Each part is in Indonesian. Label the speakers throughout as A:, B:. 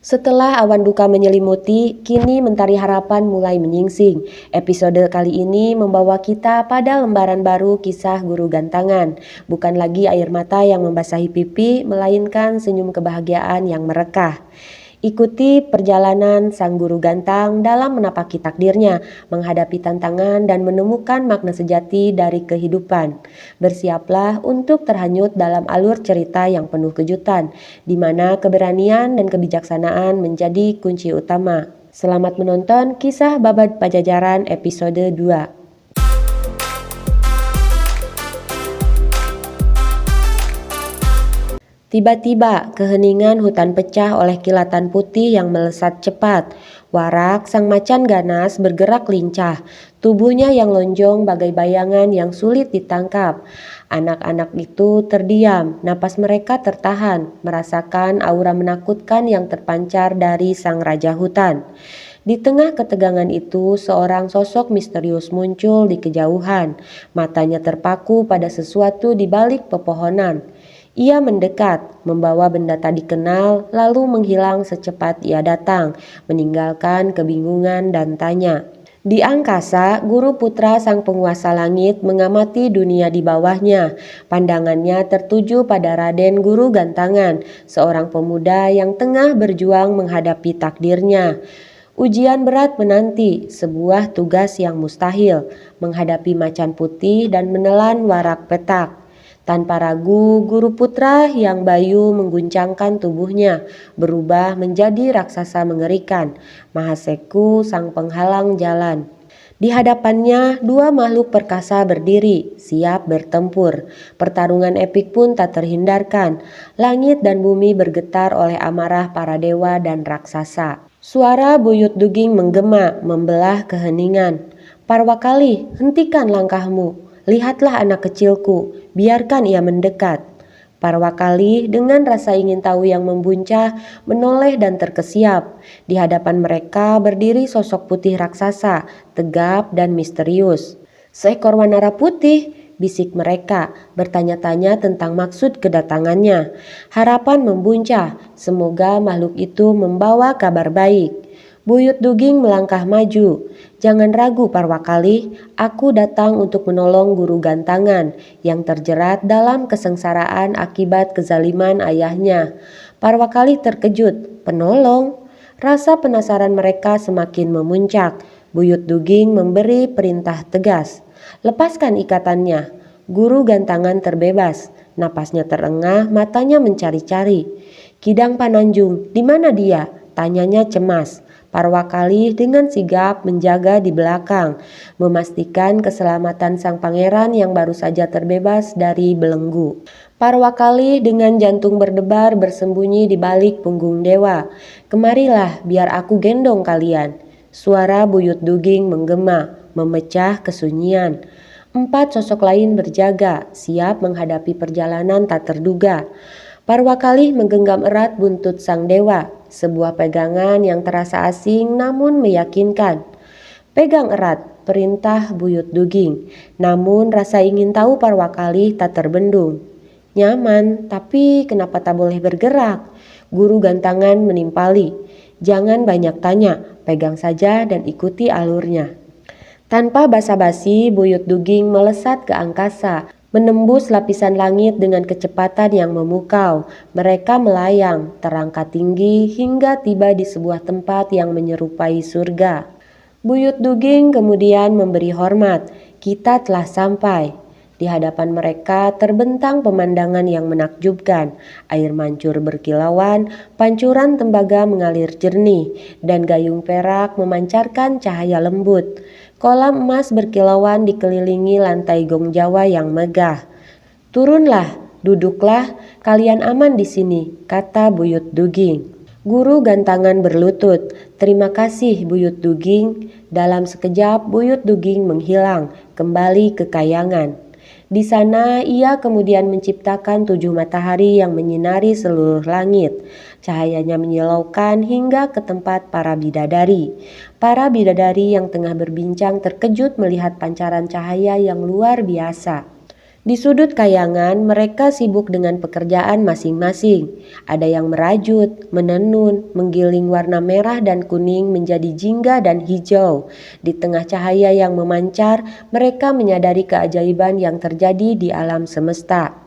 A: Setelah awan duka menyelimuti, kini mentari harapan mulai menyingsing. Episode kali ini membawa kita pada lembaran baru kisah guru gantangan. Bukan lagi air mata yang membasahi pipi, melainkan senyum kebahagiaan yang merekah. Ikuti perjalanan sang guru gantang dalam menapaki takdirnya, menghadapi tantangan dan menemukan makna sejati dari kehidupan. Bersiaplah untuk terhanyut dalam alur cerita yang penuh kejutan, di mana keberanian dan kebijaksanaan menjadi kunci utama. Selamat menonton kisah Babad Pajajaran episode 2. Tiba-tiba, keheningan hutan pecah oleh kilatan putih yang melesat cepat. Warak, sang macan ganas, bergerak lincah. Tubuhnya yang lonjong bagai bayangan yang sulit ditangkap. Anak-anak itu terdiam, napas mereka tertahan, merasakan aura menakutkan yang terpancar dari sang raja hutan. Di tengah ketegangan itu, seorang sosok misterius muncul di kejauhan. Matanya terpaku pada sesuatu di balik pepohonan. Ia mendekat, membawa benda tak dikenal, lalu menghilang secepat ia datang, meninggalkan kebingungan dan tanya. Di angkasa, Guru Putra sang penguasa langit mengamati dunia di bawahnya. Pandangannya tertuju pada Raden Guru Gantangan, seorang pemuda yang tengah berjuang menghadapi takdirnya. Ujian berat menanti, sebuah tugas yang mustahil, menghadapi macan putih dan menelan warak petak. Tanpa ragu, Guru Putra yang bayu mengguncangkan tubuhnya, berubah menjadi raksasa mengerikan, Mahaseku sang penghalang jalan. Di hadapannya, dua makhluk perkasa berdiri, siap bertempur. Pertarungan epik pun tak terhindarkan. Langit dan bumi bergetar oleh amarah para dewa dan raksasa. Suara buyut duging menggema, membelah keheningan. Parwakali, hentikan langkahmu. Lihatlah anak kecilku, biarkan ia mendekat. Parwakali dengan rasa ingin tahu yang membuncah, menoleh dan terkesiap. Di hadapan mereka berdiri sosok putih raksasa, tegap dan misterius. Seekor wanara putih, bisik mereka, bertanya-tanya tentang maksud kedatangannya. Harapan membuncah, semoga makhluk itu membawa kabar baik. Buyut Duging melangkah maju. Jangan ragu Parwakali, aku datang untuk menolong Guru Gantangan yang terjerat dalam kesengsaraan akibat kezaliman ayahnya. Parwakali terkejut, penolong? Rasa penasaran mereka semakin memuncak. Buyut Duging memberi perintah tegas. Lepaskan ikatannya. Guru Gantangan terbebas. Napasnya terengah, matanya mencari-cari. Kidang Pananjung, di mana dia? Tanyanya cemas. Parwakali dengan sigap menjaga di belakang, memastikan keselamatan sang pangeran yang baru saja terbebas dari belenggu. Parwakali dengan jantung berdebar bersembunyi di balik punggung dewa. Kemarilah, biar aku gendong kalian. Suara Buyut Duging menggema, memecah kesunyian. 4 sosok lain berjaga, siap menghadapi perjalanan tak terduga. Parwakali menggenggam erat buntut sang dewa, sebuah pegangan yang terasa asing namun meyakinkan. Pegang erat, perintah Buyut Duging, namun rasa ingin tahu Parwakali tak terbendung. Nyaman, tapi kenapa tak boleh bergerak? Guru Gantangan menimpali. Jangan banyak tanya, pegang saja dan ikuti alurnya. Tanpa basa-basi, Buyut Duging melesat ke angkasa, menembus lapisan langit dengan kecepatan yang memukau. Mereka melayang, terangkat tinggi hingga tiba di sebuah tempat yang menyerupai surga. Buyut Duging kemudian memberi hormat. Kita telah sampai. Di hadapan mereka terbentang pemandangan yang menakjubkan. Air mancur berkilauan, pancuran tembaga mengalir jernih, dan gayung perak memancarkan cahaya lembut. Kolam emas berkilauan dikelilingi lantai gong Jawa yang megah. Turunlah, duduklah, kalian aman di sini, kata Buyut Duging. Guru Gantangan berlutut. Terima kasih Buyut Duging. Dalam sekejap Buyut Duging menghilang, kembali ke kayangan. Di sana ia kemudian menciptakan 7 matahari yang menyinari seluruh langit. Cahayanya menyilaukan hingga ke tempat para bidadari. Para bidadari yang tengah berbincang terkejut melihat pancaran cahaya yang luar biasa. Di sudut kayangan, mereka sibuk dengan pekerjaan masing-masing. Ada yang merajut, menenun, menggiling warna merah dan kuning menjadi jingga dan hijau. Di tengah cahaya yang memancar, mereka menyadari keajaiban yang terjadi di alam semesta.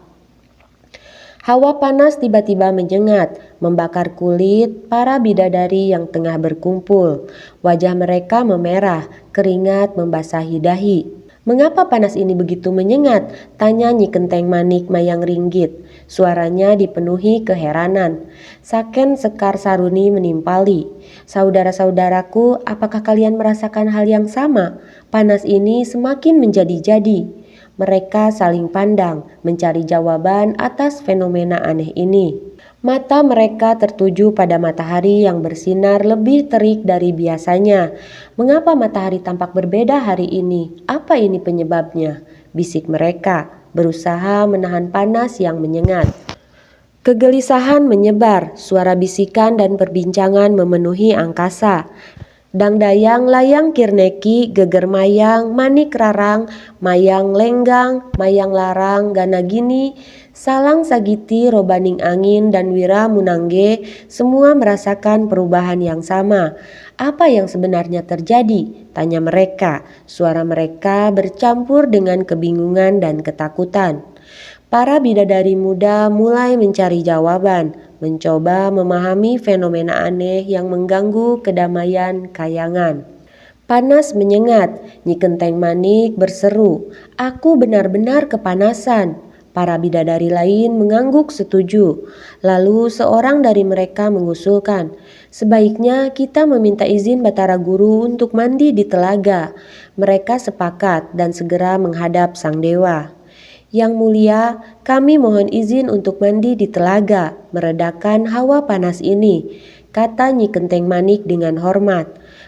A: Hawa panas tiba-tiba menyengat, membakar kulit para bidadari yang tengah berkumpul. Wajah mereka memerah, keringat membasahi dahi. "Mengapa panas ini begitu menyengat?" tanya Nyi Kenteng Manik Mayang Ringgit. Suaranya dipenuhi keheranan. Saken Sekar Saruni menimpali. "Saudara-saudaraku, apakah kalian merasakan hal yang sama? Panas ini semakin menjadi-jadi." Mereka saling pandang, mencari jawaban atas fenomena aneh ini. Mata mereka tertuju pada matahari yang bersinar lebih terik dari biasanya. "Mengapa matahari tampak berbeda hari ini? Apa ini penyebabnya?" bisik mereka, berusaha menahan panas yang menyengat. Kegelisahan menyebar, suara bisikan dan perbincangan memenuhi angkasa. Dangdayang layang kirneki, geger mayang, manik rarang, mayang lenggang, mayang larang, ganagini, salang sagiti, robaning angin, dan wira munangge semua merasakan perubahan yang sama. "Apa yang sebenarnya terjadi?" tanya mereka. Suara mereka bercampur dengan kebingungan dan ketakutan. Para bidadari muda mulai mencari jawaban, mencoba memahami fenomena aneh yang mengganggu kedamaian kayangan. Panas menyengat, Nyi Kenteng Manik berseru, "Aku benar-benar kepanasan." Para bidadari lain mengangguk setuju. Lalu seorang dari mereka mengusulkan, "Sebaiknya kita meminta izin Batara Guru untuk mandi di telaga." Mereka sepakat dan segera menghadap sang dewa. "Yang mulia, kami mohon izin untuk mandi di telaga, meredakan hawa panas ini," kata Nyi Kenteng Manik dengan hormat.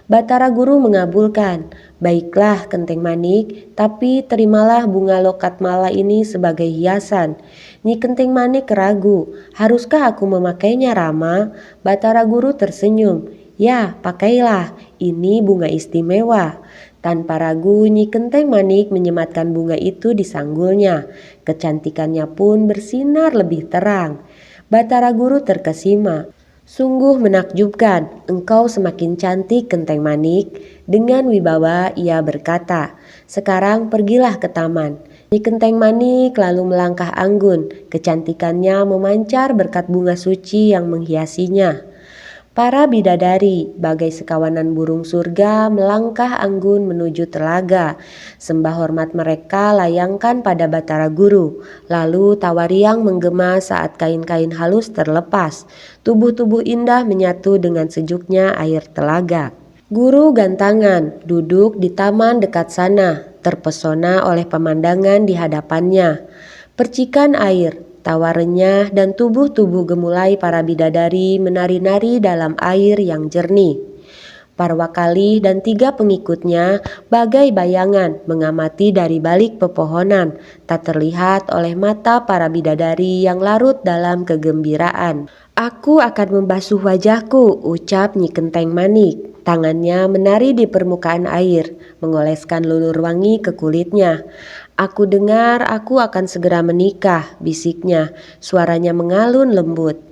A: Batara Guru mengabulkan. "Baiklah Kenteng Manik, tapi terimalah bunga lokat mala ini sebagai hiasan." Nyi Kenteng Manik ragu, "Haruskah aku memakainya, Rama?" Batara Guru tersenyum. "Ya, pakailah, ini bunga istimewa." Tanpa ragu, Nyi Kenteng Manik menyematkan bunga itu di sanggulnya. Kecantikannya pun bersinar lebih terang. Batara Guru terkesima. "Sungguh menakjubkan, engkau semakin cantik Kenteng Manik." Dengan wibawa ia berkata, "Sekarang pergilah ke taman." Nyi Kenteng Manik lalu melangkah anggun. Kecantikannya memancar berkat bunga suci yang menghiasinya. Para bidadari, bagai sekawanan burung surga, melangkah anggun menuju telaga. Sembah hormat mereka layangkan pada Batara Guru. Lalu tawariang menggema saat kain-kain halus terlepas. Tubuh-tubuh indah menyatu dengan sejuknya air telaga. Guru gantangan duduk di taman dekat sana, terpesona oleh pemandangan di hadapannya. Percikan air, tawa renyah, dan tubuh-tubuh gemulai para bidadari menari-nari dalam air yang jernih. Parwakali dan 3 pengikutnya bagai bayangan mengamati dari balik pepohonan, tak terlihat oleh mata para bidadari yang larut dalam kegembiraan. "Aku akan membasuh wajahku," ucap Nyi Kenteng Manik. Tangannya menari di permukaan air, mengoleskan lulur wangi ke kulitnya. "Aku dengar aku akan segera menikah," bisiknya. Suaranya mengalun lembut.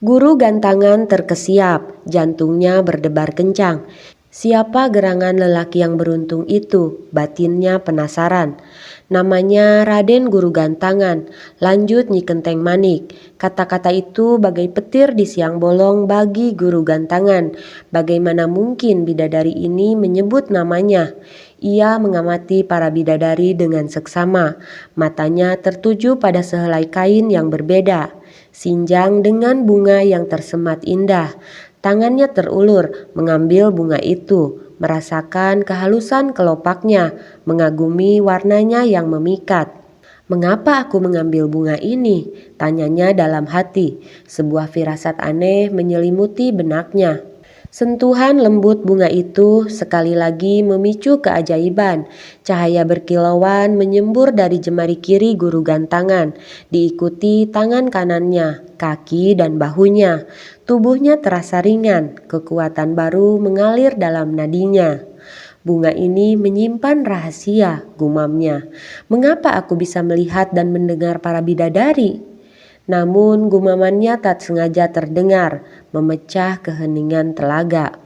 A: Guru gantangan terkesiap, jantungnya berdebar kencang. Siapa gerangan lelaki yang beruntung itu? Batinnya penasaran. "Namanya Raden Guru Gantangan," lanjut Nyi Kenteng Manik. Kata-kata itu bagai petir di siang bolong bagi Guru Gantangan. Bagaimana mungkin bidadari ini menyebut namanya? Ia mengamati para bidadari dengan seksama. Matanya tertuju pada sehelai kain yang berbeda, sinjang dengan bunga yang tersemat indah. Tangannya terulur mengambil bunga itu, merasakan kehalusan kelopaknya, mengagumi warnanya yang memikat. "Mengapa aku mengambil bunga ini?" tanyanya dalam hati. Sebuah firasat aneh menyelimuti benaknya. Sentuhan lembut bunga itu sekali lagi memicu keajaiban. Cahaya berkilauan menyembur dari jemari kiri Guru Gantangan, diikuti tangan kanannya, kaki dan bahunya. Tubuhnya terasa ringan, kekuatan baru mengalir dalam nadinya. Bunga ini menyimpan rahasia, gumamnya. Mengapa aku bisa melihat dan mendengar para bidadari? Namun gumamannya tak sengaja terdengar, memecah keheningan telaga.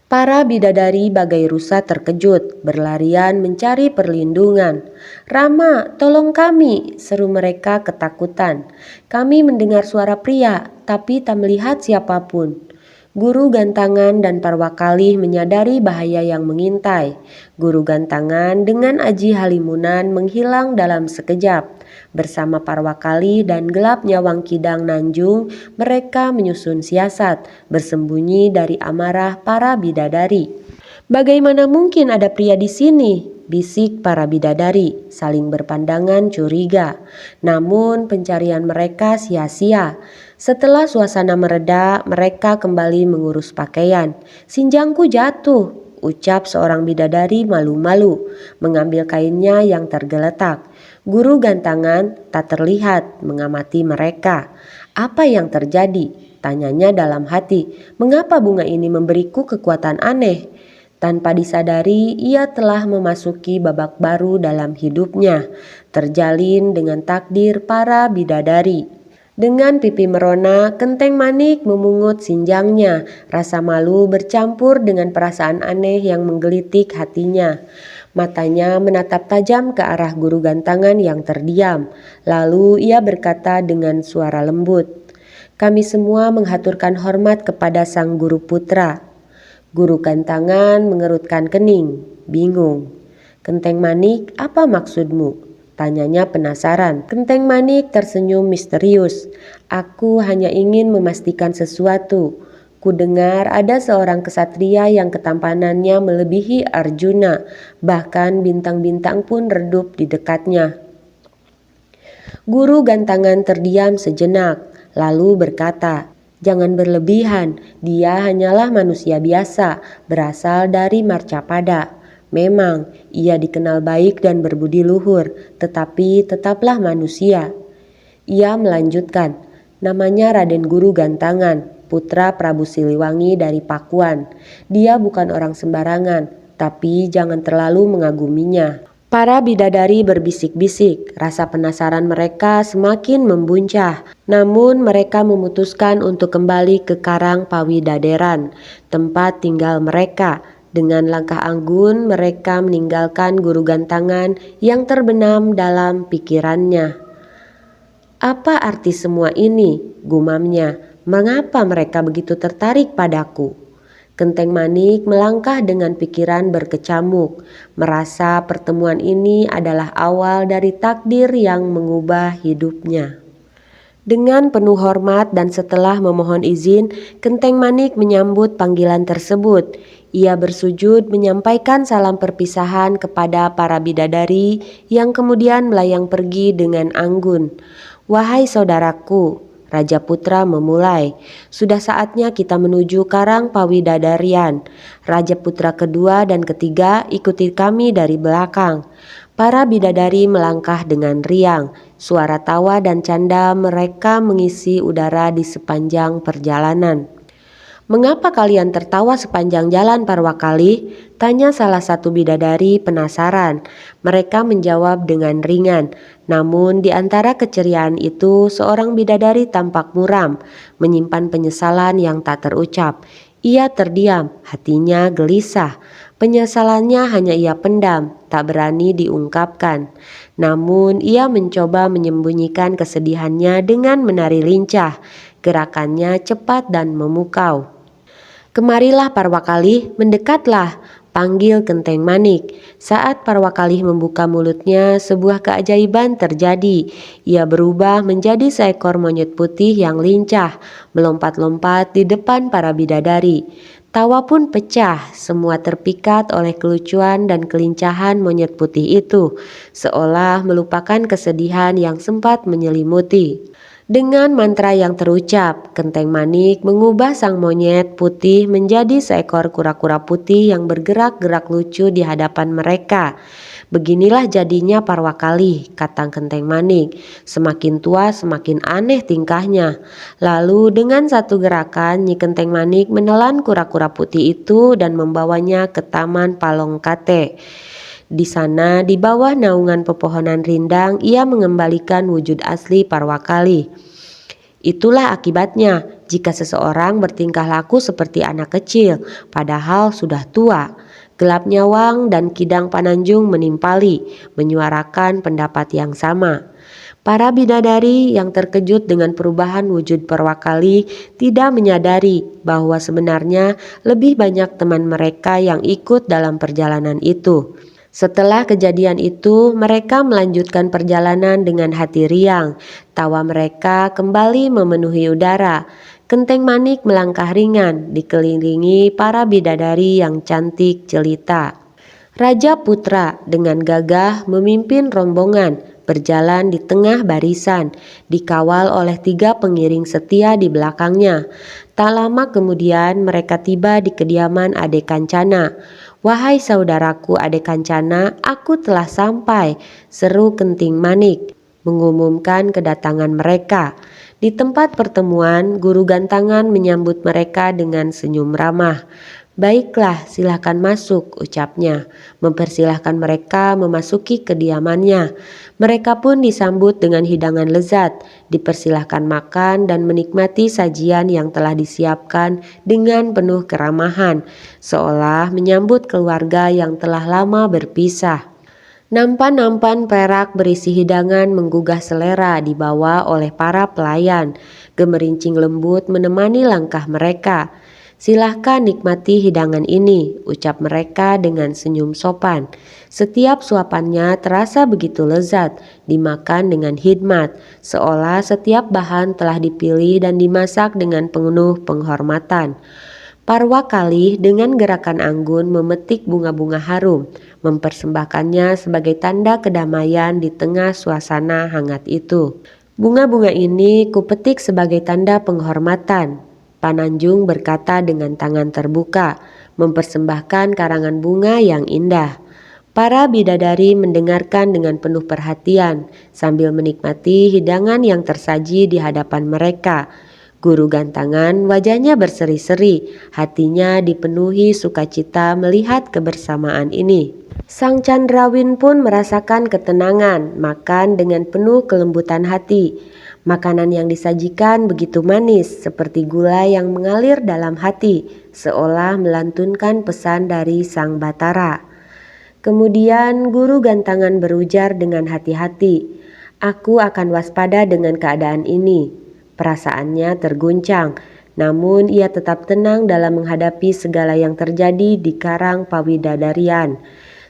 A: Para bidadari bagai rusa terkejut, berlarian mencari perlindungan. "Rama, tolong kami!" seru mereka ketakutan. "Kami mendengar suara pria, tapi tak melihat siapapun." Guru Gantangan dan Parwakali menyadari bahaya yang mengintai. Guru Gantangan dengan Aji Halimunan menghilang dalam sekejap. Bersama Parwakali dan gelap nyawang Kidang Nanjung, mereka menyusun siasat, bersembunyi dari amarah para bidadari. "Bagaimana mungkin ada pria di sini?" bisik para bidadari, saling berpandangan curiga. Namun pencarian mereka sia-sia. Setelah suasana mereda, mereka kembali mengurus pakaian. "Sinjangku jatuh," ucap seorang bidadari malu-malu, mengambil kainnya yang tergeletak. Guru Gantangan tak terlihat, mengamati mereka. "Apa yang terjadi?" tanyanya dalam hati. "Mengapa bunga ini memberiku kekuatan aneh?" Tanpa disadari, ia telah memasuki babak baru dalam hidupnya, terjalin dengan takdir para bidadari. Dengan pipi merona, Kenteng Manik memungut sinjangnya. Rasa malu bercampur dengan perasaan aneh yang menggelitik hatinya. Matanya menatap tajam ke arah Guru Gantangan yang terdiam. Lalu ia berkata dengan suara lembut, "Kami semua menghaturkan hormat kepada sang guru putra." Guru Gantangan mengerutkan kening, bingung. "Kenteng Manik, apa maksudmu?" tanyanya penasaran. Kenteng Manik tersenyum misterius. "Aku hanya ingin memastikan sesuatu. Ku dengar ada seorang kesatria yang ketampanannya melebihi Arjuna, bahkan bintang-bintang pun redup di dekatnya." Guru Gantangan terdiam sejenak, lalu berkata, "Jangan berlebihan, dia hanyalah manusia biasa, berasal dari Marcapada. Memang, ia dikenal baik dan berbudi luhur, tetapi tetaplah manusia." Ia melanjutkan, "Namanya Raden Guru Gantangan, putra Prabu Siliwangi dari Pakuan. Dia bukan orang sembarangan, tapi jangan terlalu mengaguminya." Para bidadari berbisik-bisik, rasa penasaran mereka semakin membuncah. Namun mereka memutuskan untuk kembali ke Karang Pawidaderan, tempat tinggal mereka. Dengan langkah anggun mereka meninggalkan Guru Gantangan yang terbenam dalam pikirannya. "Apa arti semua ini?" gumamnya. "Mengapa mereka begitu tertarik padaku?" Kenteng Manik melangkah dengan pikiran berkecamuk, merasa pertemuan ini adalah awal dari takdir yang mengubah hidupnya. Dengan penuh hormat dan setelah memohon izin, Kenteng Manik menyambut panggilan tersebut. Ia bersujud menyampaikan salam perpisahan kepada para bidadari yang kemudian melayang pergi dengan anggun. "Wahai saudaraku," Raja Putra memulai, "sudah saatnya kita menuju Karang Pawidadarian. Raja Putra kedua dan ketiga ikuti kami dari belakang." Para bidadari melangkah dengan riang. Suara tawa dan canda mereka mengisi udara di sepanjang perjalanan. "Mengapa kalian tertawa sepanjang jalan, Parwakali?" tanya salah satu bidadari penasaran. Mereka menjawab dengan ringan. Namun di antara keceriaan itu seorang bidadari tampak muram, menyimpan penyesalan yang tak terucap. Ia terdiam, hatinya gelisah. Penyesalannya hanya ia pendam, tak berani diungkapkan. Namun ia mencoba menyembunyikan kesedihannya dengan menari lincah. Gerakannya cepat dan memukau. "Kemarilah Parwakali, mendekatlah," panggil Kenteng Manik. Saat Parwakali membuka mulutnya, sebuah keajaiban terjadi. Ia berubah menjadi seekor monyet putih yang lincah, melompat-lompat di depan para bidadari. Tawa pun pecah, semua terpikat oleh kelucuan dan kelincahan monyet putih itu, seolah melupakan kesedihan yang sempat menyelimuti. Dengan mantra yang terucap, Genteng Manik mengubah sang monyet putih menjadi seekor kura-kura putih yang bergerak-gerak lucu di hadapan mereka. Beginilah jadinya Parwakali, kata Genteng Manik. Semakin tua semakin aneh tingkahnya. Lalu dengan satu gerakan, Nyi Genteng Manik menelan kura-kura putih itu dan membawanya ke Taman Palongkate. Di sana, di bawah naungan pepohonan rindang, ia mengembalikan wujud asli Parwakali. Itulah akibatnya jika seseorang bertingkah laku seperti anak kecil, padahal sudah tua. Gelap Nyawang dan Kidang Pananjung menimpali, menyuarakan pendapat yang sama. Para bidadari yang terkejut dengan perubahan wujud Parwakali tidak menyadari bahwa sebenarnya lebih banyak teman mereka yang ikut dalam perjalanan itu. Setelah kejadian itu, mereka melanjutkan perjalanan dengan hati riang. Tawa mereka kembali memenuhi udara. Genteng Manik melangkah ringan, dikelilingi para bidadari yang cantik jelita. Raja Putra dengan gagah memimpin rombongan, berjalan di tengah barisan, dikawal oleh 3 pengiring setia di belakangnya. Tak lama kemudian mereka tiba di kediaman Ade Kancana. "Wahai saudaraku Ade Kancana, aku telah sampai," seru Genteng Manik mengumumkan kedatangan mereka. Di tempat pertemuan, Guru Gantangan menyambut mereka dengan senyum ramah. "Baiklah, silakan masuk," ucapnya, mempersilahkan mereka memasuki kediamannya. Mereka pun disambut dengan hidangan lezat, dipersilahkan makan dan menikmati sajian yang telah disiapkan dengan penuh keramahan, seolah menyambut keluarga yang telah lama berpisah. Nampan-nampan perak berisi hidangan menggugah selera dibawa oleh para pelayan. Gemerincing lembut menemani langkah mereka. "Silahkan nikmati hidangan ini," ucap mereka dengan senyum sopan. Setiap suapannya terasa begitu lezat, dimakan dengan hikmat, seolah setiap bahan telah dipilih dan dimasak dengan penuh penghormatan. Parwakali dengan gerakan anggun memetik bunga-bunga harum, mempersembahkannya sebagai tanda kedamaian di tengah suasana hangat itu. "Bunga-bunga ini kupetik sebagai tanda penghormatan," Pananjung berkata dengan tangan terbuka, mempersembahkan karangan bunga yang indah. Para bidadari mendengarkan dengan penuh perhatian, sambil menikmati hidangan yang tersaji di hadapan mereka. Guru Gantangan wajahnya berseri-seri, hatinya dipenuhi sukacita melihat kebersamaan ini. Sang Chandrawin pun merasakan ketenangan, makan dengan penuh kelembutan hati. Makanan yang disajikan begitu manis, seperti gula yang mengalir dalam hati, seolah melantunkan pesan dari Sang Batara. Kemudian Guru Gantangan berujar dengan hati-hati, "Aku akan waspada dengan keadaan ini." Perasaannya terguncang, namun ia tetap tenang dalam menghadapi segala yang terjadi di Karang Pawidadarian.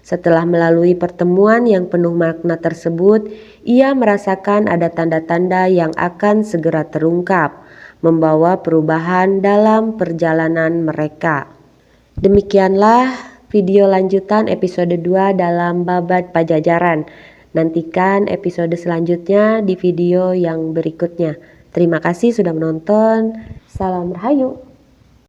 A: Setelah melalui pertemuan yang penuh makna tersebut, ia merasakan ada tanda-tanda yang akan segera terungkap, membawa perubahan dalam perjalanan mereka. Demikianlah video lanjutan episode 2 dalam Babad Pajajaran. Nantikan episode selanjutnya di video yang berikutnya. Terima kasih sudah menonton. Salam Rahayu.